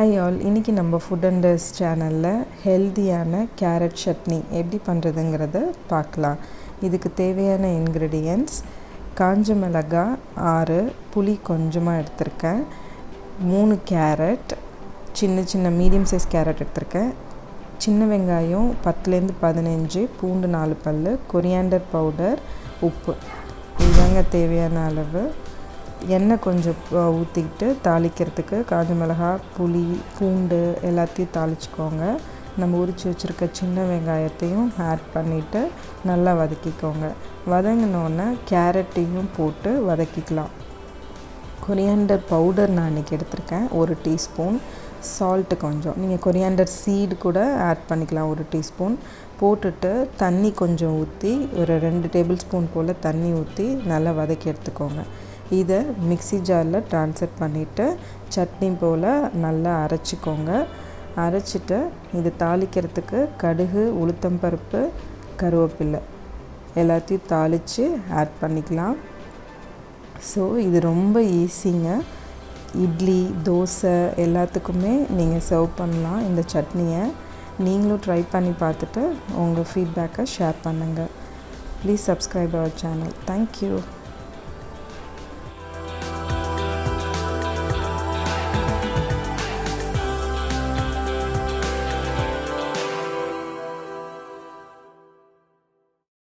Hi all, இன்றைக்கி நம்ம food and days சேனலில் ஹெல்த்தியான கேரட் சட்னி எப்படி பண்ணுறதுங்கிறத பார்க்கலாம். இதுக்கு தேவையான இன்க்ரீடியன்ட்ஸ்: காஞ்ச மிளகாய் 6, புளி கொஞ்சமாக எடுத்திருக்கேன், 3 கேரட், சின்ன சின்ன மீடியம் சைஸ் கேரட் எடுத்திருக்கேன், சின்ன வெங்காயம் 10லேருந்து 15, பூண்டு 4 பல், கொரியாண்டர் பவுடர், உப்பு. இதுதாங்க தேவையான அளவு. எண்ணெய் கொஞ்சம் ஊற்றிக்கிட்டு தாளிக்கிறதுக்கு காஞ்ச மிளகாய், புளி, பூண்டு எல்லாத்தையும் தாளிச்சிக்கோங்க. நம்ம உரித்து வச்சுருக்க சின்ன வெங்காயத்தையும் ஆட் பண்ணிவிட்டு நல்லா வதக்கிக்கோங்க. வதங்கினோன்னே கேரட்டையும் போட்டு வதக்கிக்கலாம். கொரியாண்டர் பவுடர் நான் இன்றைக்கி எடுத்திருக்கேன் 1 டீஸ்பூன், சால்ட்டு கொஞ்சம், நீங்கள் கொரியாண்டர் சீடு கூட ஆட் பண்ணிக்கலாம் 1 டீஸ்பூன். போட்டுட்டு தண்ணி கொஞ்சம் ஊற்றி ஒரு 2 டேபிள் ஸ்பூன் போல் தண்ணி ஊற்றி நல்லா வதக்கி எடுத்துக்கோங்க. இதை மிக்ஸி ஜாரில் ட்ரான்ஸ்ஃபர் பண்ணிவிட்டு சட்னி போல் நல்லா அரைச்சிக்கோங்க. அரைச்சிட்டு இது தாளிக்கிறதுக்கு கடுகு, உளுத்தம்பருப்பு, கருவேப்பிலை எல்லாத்தையும் தாளித்து ஆட் பண்ணிக்கலாம். ஸோ இது ரொம்ப ஈஸிங்க. இட்லி, தோசை எல்லாத்துக்குமே நீங்கள் சர்வ் பண்ணலாம் இந்த சட்னியை. நீங்களும் ட்ரை பண்ணி பார்த்துட்டு உங்கள் ஃபீட்பேக்கை ஷேர் பண்ணுங்கள். Please subscribe our channel. Thank you.